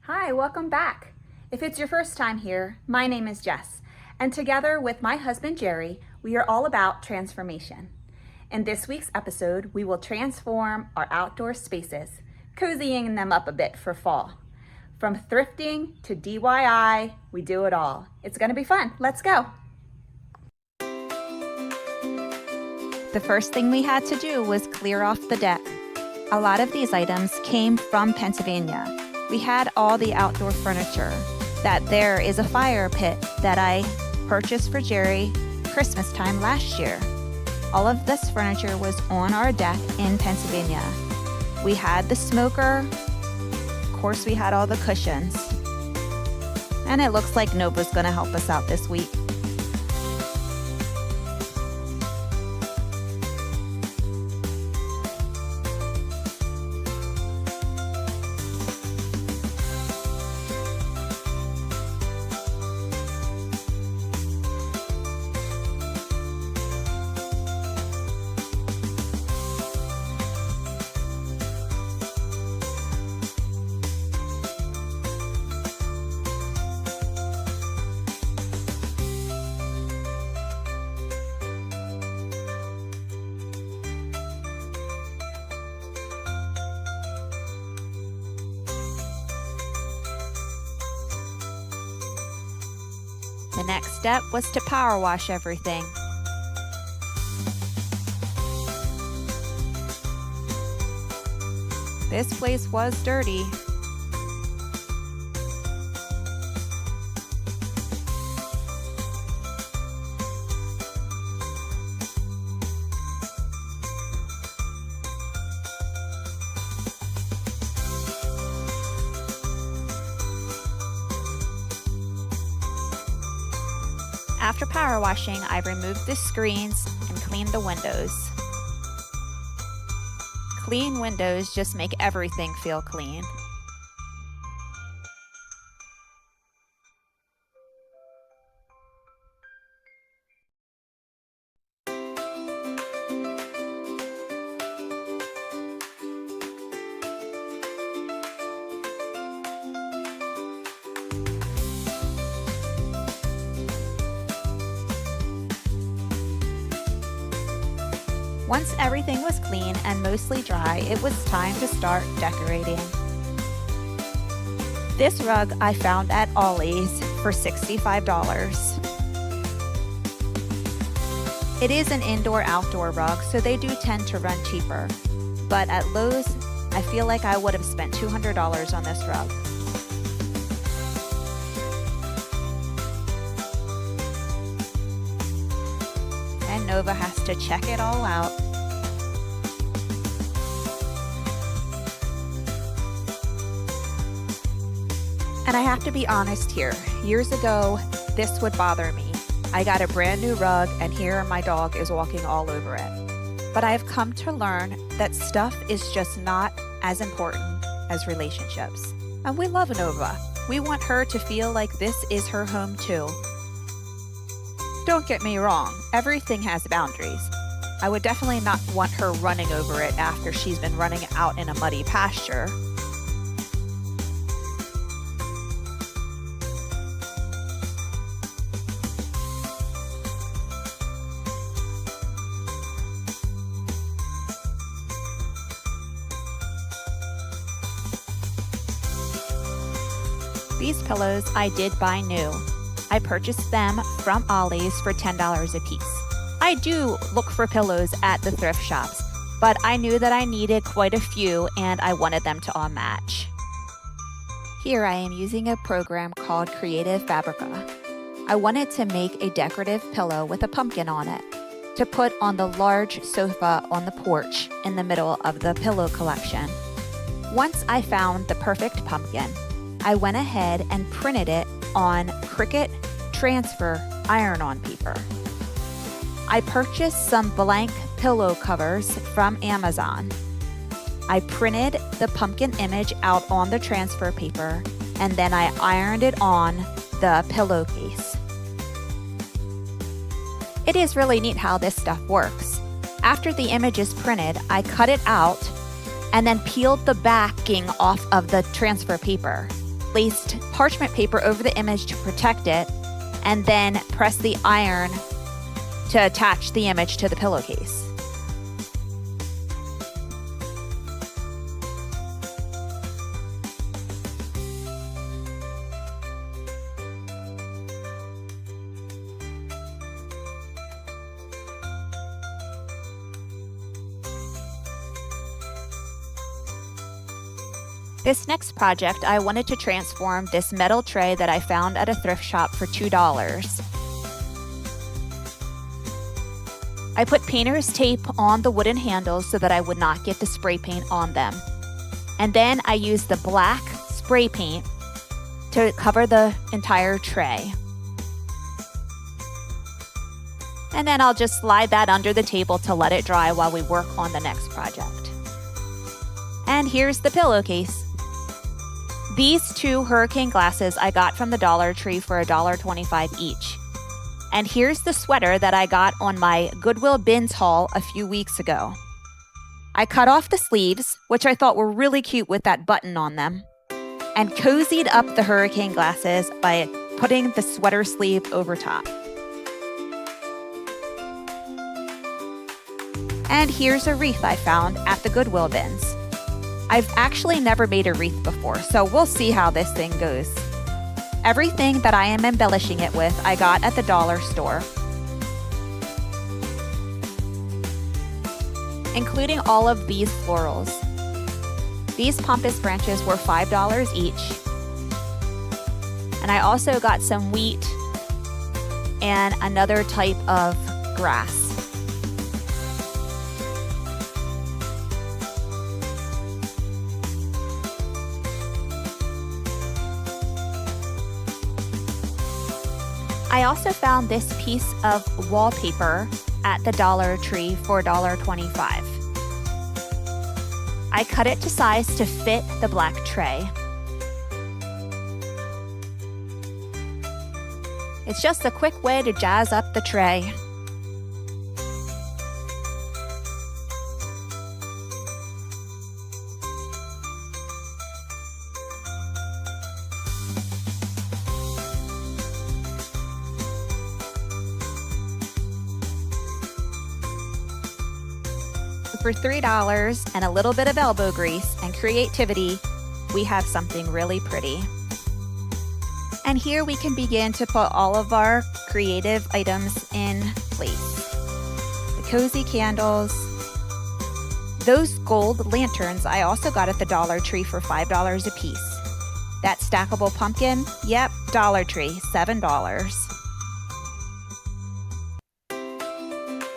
Hi, welcome back. If it's your first time here, my name is Jess, and together with my husband Jerry, we are all about transformation. In this week's episode, we will transform our outdoor spaces, cozying them up a bit for fall. From thrifting to DIY, we do it all. It's gonna be fun. Let's go. The first thing we had to do was clear off the deck. A lot of these items came from Pennsylvania. We had all the outdoor furniture. That there is a fire pit that I purchased for Jerry Christmas time last year. All of this furniture was on our deck in Pennsylvania. We had the smoker. Of course, we had all the cushions. And it looks like Nova's gonna help us out this week. The next step was to power wash everything. This place was dirty. After power washing, I removed the screens and cleaned the windows. Clean windows just make everything feel clean. Once everything was clean and mostly dry, it was time to start decorating. This rug I found at Ollie's for $65. It is an indoor-outdoor rug, so they do tend to run cheaper. But at Lowe's, I feel like I would have spent $200 on this rug. And Nova has to check it all out. And I have to be honest here. Years ago, this would bother me. I got a brand new rug and here my dog is walking all over it. But I've come to learn that stuff is just not as important as relationships. And we love Nova. We want her to feel like this is her home too. Don't get me wrong, everything has boundaries. I would definitely not want her running over it after she's been running out in a muddy pasture. These pillows I did buy new. I purchased them from Ollie's for $10 a piece. I do look for pillows at the thrift shops, but I knew that I needed quite a few and I wanted them to all match. Here I am using a program called Creative Fabrica. I wanted to make a decorative pillow with a pumpkin on it to put on the large sofa on the porch in the middle of the pillow collection. Once I found the perfect pumpkin, I went ahead and printed it on Cricut Transfer iron-on paper. I purchased some blank pillow covers from Amazon. I printed the pumpkin image out on the transfer paper and then I ironed it on the pillowcase. It is really neat how this stuff works. After the image is printed, I cut it out and then peeled the backing off of the transfer paper. placed parchment paper over the image to protect it, and then pressed the iron to attach the image to the pillowcase. This next project, I wanted to transform this metal tray that I found at a thrift shop for $2. I put painter's tape on the wooden handles so that I would not get the spray paint on them. And then I used the black spray paint to cover the entire tray. And then I'll just slide that under the table to let it dry while we work on the next project. And here's the pillowcase. These two hurricane glasses I got from the Dollar Tree for $1.25 each. And here's the sweater that I got on my Goodwill bins haul a few weeks ago. I cut off the sleeves, which I thought were really cute with that button on them, and cozied up the hurricane glasses by putting the sweater sleeve over top. And here's a wreath I found at the Goodwill bins. I've actually never made a wreath before, so we'll see how this thing goes. Everything that I am embellishing it with, I got at the dollar store, including all of these florals. These pampas branches were $5 each. And I also got some wheat and another type of grass. I also found this piece of wallpaper at the Dollar Tree for $1.25. I cut it to size to fit the black tray. It's just a quick way to jazz up the tray. For $3 and a little bit of elbow grease and creativity, we have something really pretty. And here we can begin to put all of our creative items in place. The cozy candles. Those gold lanterns I also got at the Dollar Tree for $5 a piece. That stackable pumpkin, yep, Dollar Tree, $7.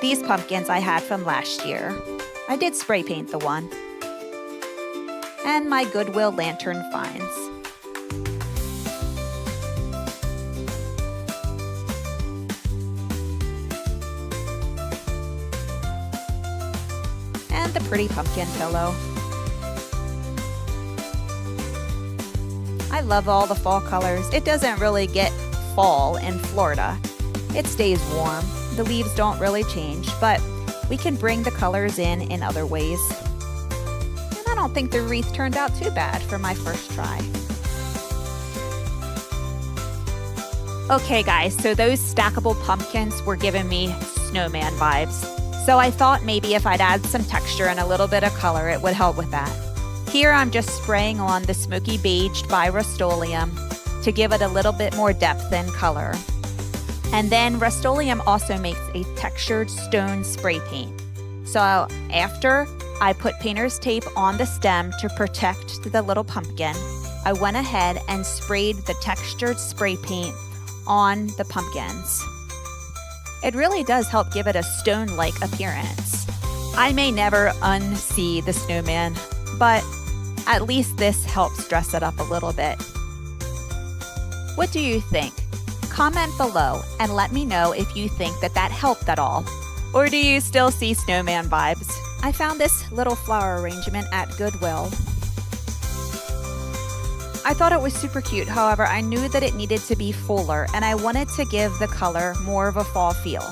These pumpkins I had from last year. I did spray paint the one. And my Goodwill lantern finds. And the pretty pumpkin pillow. I love all the fall colors. It doesn't really get fall in Florida. It stays warm. The leaves don't really change, but we can bring the colors in other ways. And I don't think the wreath turned out too bad for my first try. Okay guys, so those stackable pumpkins were giving me snowman vibes. So I thought maybe if I'd add some texture and a little bit of color, it would help with that. Here I'm just spraying on the Smoky Beige by Rust-Oleum to give it a little bit more depth and color. And then Rust-Oleum also makes a textured stone spray paint. So after I put painter's tape on the stem to protect the little pumpkin, I went ahead and sprayed the textured spray paint on the pumpkins. It really does help give it a stone-like appearance. I may never unsee the snowman, but at least this helps dress it up a little bit. What do you think? Comment below and let me know if you think that helped at all. Or do you still see snowman vibes? I found this little flower arrangement at Goodwill. I thought it was super cute, however, I knew that it needed to be fuller and I wanted to give the color more of a fall feel.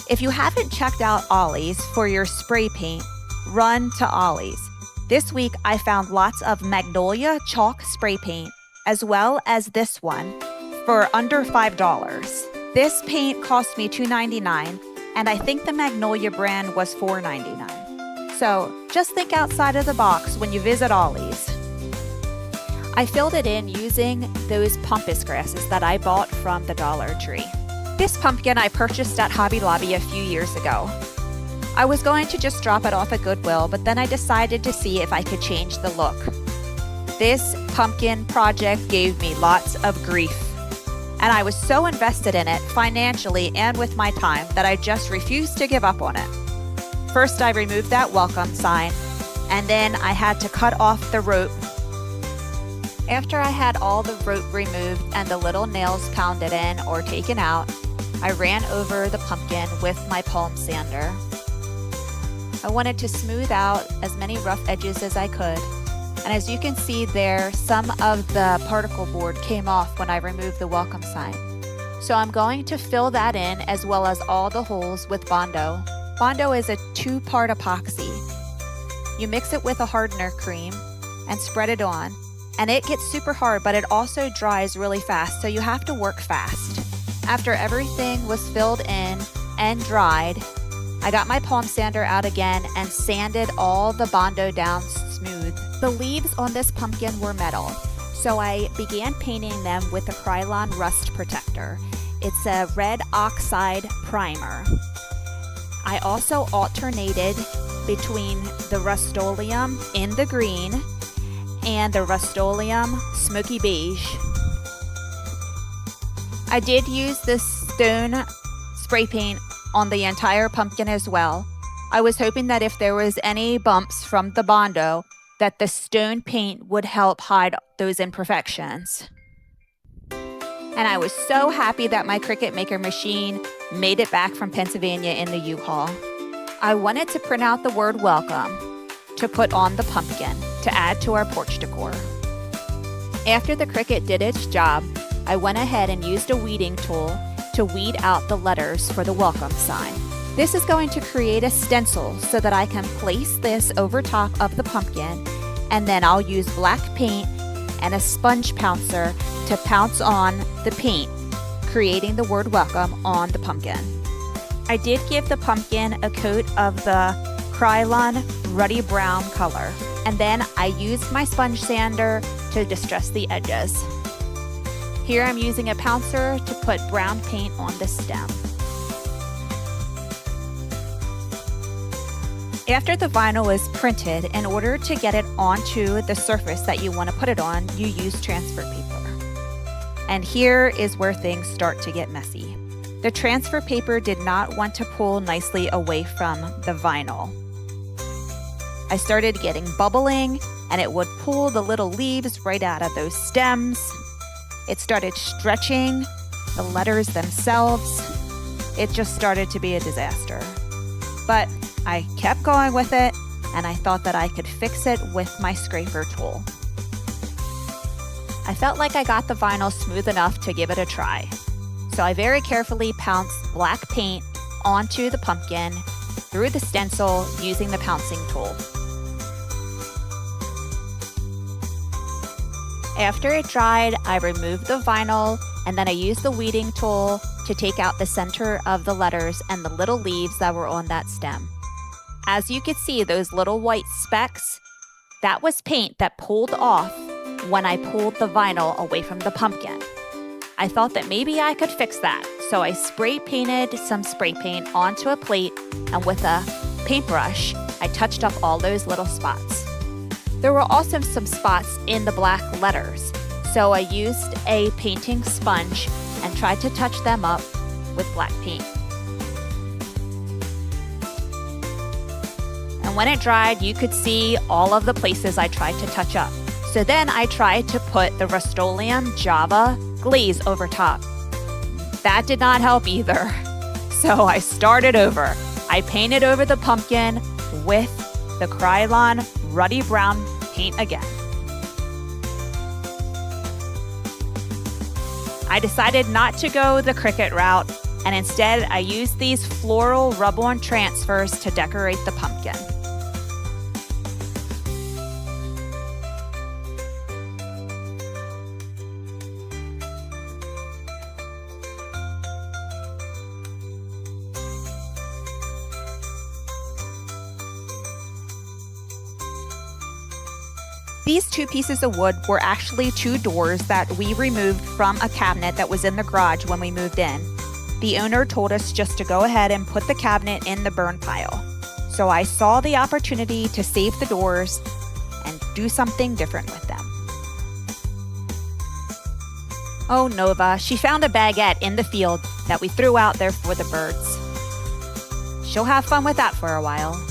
If you haven't checked out Ollie's for your spray paint, run to Ollie's. This week I found lots of Magnolia chalk spray paint as well as this one, for under $5. This paint cost me $2.99, and I think the Magnolia brand was $4.99. So just think outside of the box when you visit Ollie's. I filled it in using those pampas grasses that I bought from the Dollar Tree. This pumpkin I purchased at Hobby Lobby a few years ago. I was going to just drop it off at Goodwill, but then I decided to see if I could change the look. This pumpkin project gave me lots of grief, and I was so invested in it financially and with my time that I just refused to give up on it. First, I removed that welcome sign, and then I had to cut off the rope. After I had all the rope removed and the little nails pounded in or taken out, I ran over the pumpkin with my palm sander. I wanted to smooth out as many rough edges as I could, and as you can see there, some of the particle board came off when I removed the welcome sign. So I'm going to fill that in as well as all the holes with Bondo. Bondo is a 2-part epoxy. You mix it with a hardener cream and spread it on, and it gets super hard, but it also dries really fast, so you have to work fast. After everything was filled in and dried, I got my palm sander out again and sanded all the Bondo down smooth. The leaves on this pumpkin were metal, so I began painting them with a Krylon Rust Protector. It's a red oxide primer. I also alternated between the Rust-Oleum in the green and the Rust-Oleum Smoky Beige. I did use this stone spray paint on the entire pumpkin as well. I was hoping that if there was any bumps from the Bondo, that the stone paint would help hide those imperfections. And I was so happy that my Cricut Maker machine made it back from Pennsylvania in the U-Haul. I wanted to print out the word welcome to put on the pumpkin to add to our porch decor. After the Cricut did its job, I went ahead and used a weeding tool to weed out the letters for the welcome sign. This is going to create a stencil so that I can place this over top of the pumpkin, and then I'll use black paint and a sponge pouncer to pounce on the paint, creating the word welcome on the pumpkin. I did give the pumpkin a coat of the Krylon Ruddy Brown color, and then I used my sponge sander to distress the edges. Here I'm using a pouncer to put brown paint on the stem. After the vinyl is printed, in order to get it onto the surface that you want to put it on, you use transfer paper. And here is where things start to get messy. The transfer paper did not want to pull nicely away from the vinyl. I started getting bubbling, and it would pull the little leaves right out of those stems. It started stretching the letters themselves. It just started to be a disaster. But I kept going with it, and I thought that I could fix it with my scraper tool. I felt like I got the vinyl smooth enough to give it a try. So I very carefully pounced black paint onto the pumpkin through the stencil using the pouncing tool. After it dried, I removed the vinyl, and then I used the weeding tool to take out the center of the letters and the little leaves that were on that stem. As you could see, those little white specks, that was paint that pulled off when I pulled the vinyl away from the pumpkin. I thought that maybe I could fix that, so I spray painted some spray paint onto a plate, and with a paintbrush, I touched up all those little spots. There were also some spots in the black letters, so I used a painting sponge and tried to touch them up with black paint. And when it dried, you could see all of the places I tried to touch up. So then I tried to put the Rust-Oleum Java glaze over top. That did not help either. So I started over. I painted over the pumpkin with the Krylon Ruddy Brown paint again. I decided not to go the Cricut route, and instead I used these floral rub-on transfers to decorate the pumpkin. These 2 pieces of wood were actually 2 doors that we removed from a cabinet that was in the garage when we moved in. The owner told us just to go ahead and put the cabinet in the burn pile. So I saw the opportunity to save the doors and do something different with them. Oh, Nova, she found a baguette in the field that we threw out there for the birds. She'll have fun with that for a while.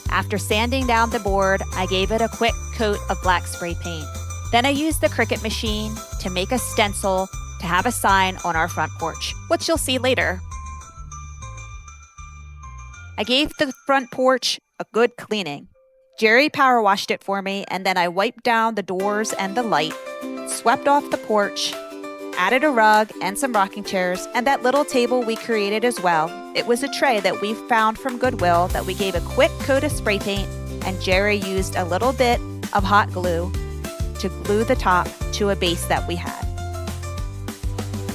After sanding down the board, I gave it a quick coat of black spray paint. Then I used the Cricut machine to make a stencil to have a sign on our front porch, which you'll see later. I gave the front porch a good cleaning. Jerry power washed it for me, and then I wiped down the doors and the light, swept off the porch, added a rug and some rocking chairs, and that little table we created as well. It was a tray that we found from Goodwill that we gave a quick coat of spray paint, and Jerry used a little bit of hot glue to glue the top to a base that we had.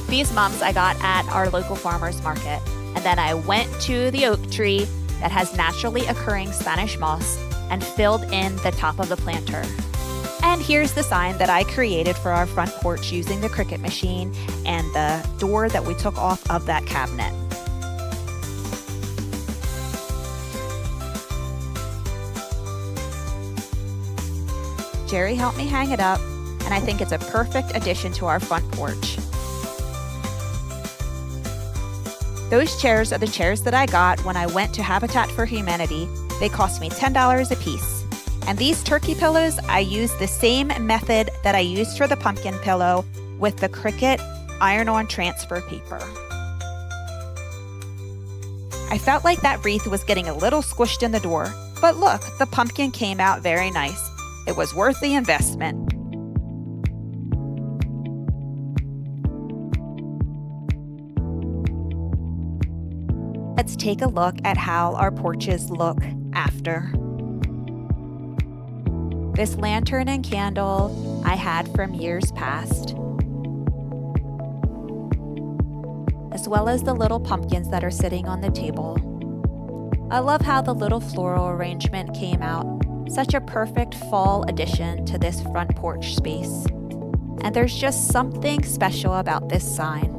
These mums I got at our local farmer's market, and then I went to the oak tree that has naturally occurring Spanish moss and filled in the top of the planter. And here's the sign that I created for our front porch using the Cricut machine and the door that we took off of that cabinet. Jerry helped me hang it up, and I think it's a perfect addition to our front porch. Those chairs are the chairs that I got when I went to Habitat for Humanity. They cost me $10 a piece. And these turkey pillows, I used the same method that I used for the pumpkin pillow with the Cricut iron-on transfer paper. I felt like that wreath was getting a little squished in the door, but look, the pumpkin came out very nice. It was worth the investment. Let's take a look at how our porches look after. This lantern and candle I had from years past, as well as the little pumpkins that are sitting on the table. I love how the little floral arrangement came out. Such a perfect fall addition to this front porch space. And there's just something special about this sign.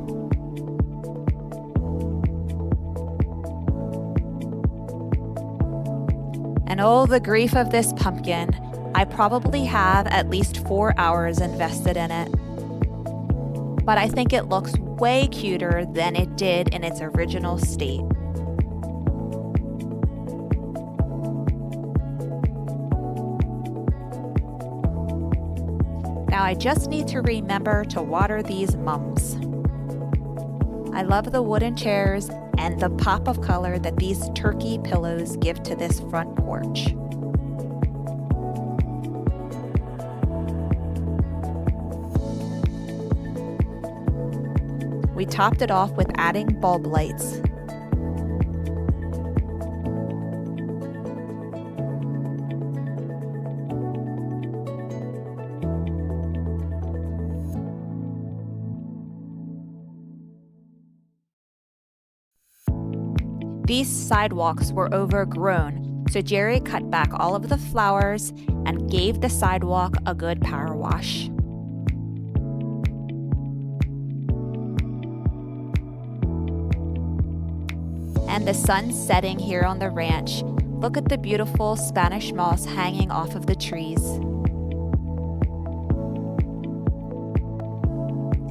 And oh, the grief of this pumpkin. I probably have at least 4 hours invested in it. But I think it looks way cuter than it did in its original state. Now I just need to remember to water these mums. I love the wooden chairs and the pop of color that these turkey pillows give to this front porch. We topped it off with adding bulb lights. These sidewalks were overgrown, so Jerry cut back all of the flowers and gave the sidewalk a good power wash. And the sun's setting here on the ranch. Look at the beautiful Spanish moss hanging off of the trees.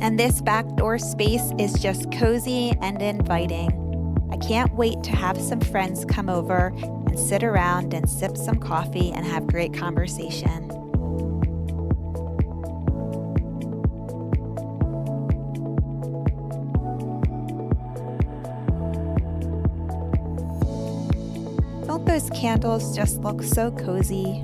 And this back door space is just cozy and inviting. I can't wait to have some friends come over and sit around and sip some coffee and have great conversation. Don't those candles just look so cozy?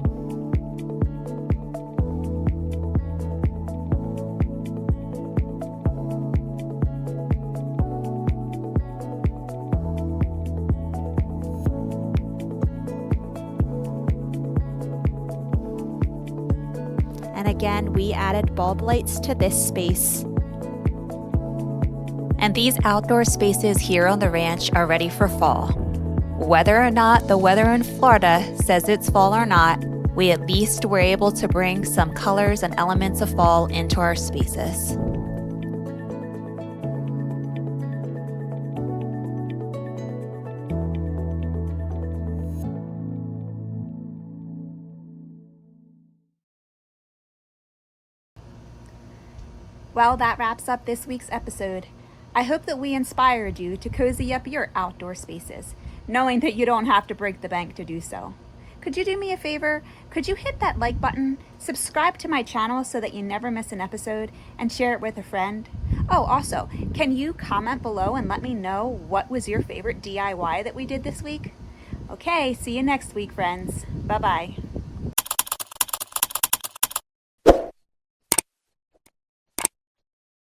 And again, we added bulb lights to this space. And these outdoor spaces here on the ranch are ready for fall. Whether or not the weather in Florida says it's fall or not, we at least were able to bring some colors and elements of fall into our spaces. Well, that wraps up this week's episode. I hope that we inspired you to cozy up your outdoor spaces, knowing that you don't have to break the bank to do so. Could you do me a favor? Could you hit that like button, subscribe to my channel so that you never miss an episode, and share it with a friend? Oh, also, can you comment below and let me know what was your favorite DIY that we did this week? Okay, see you next week, friends. Bye-bye.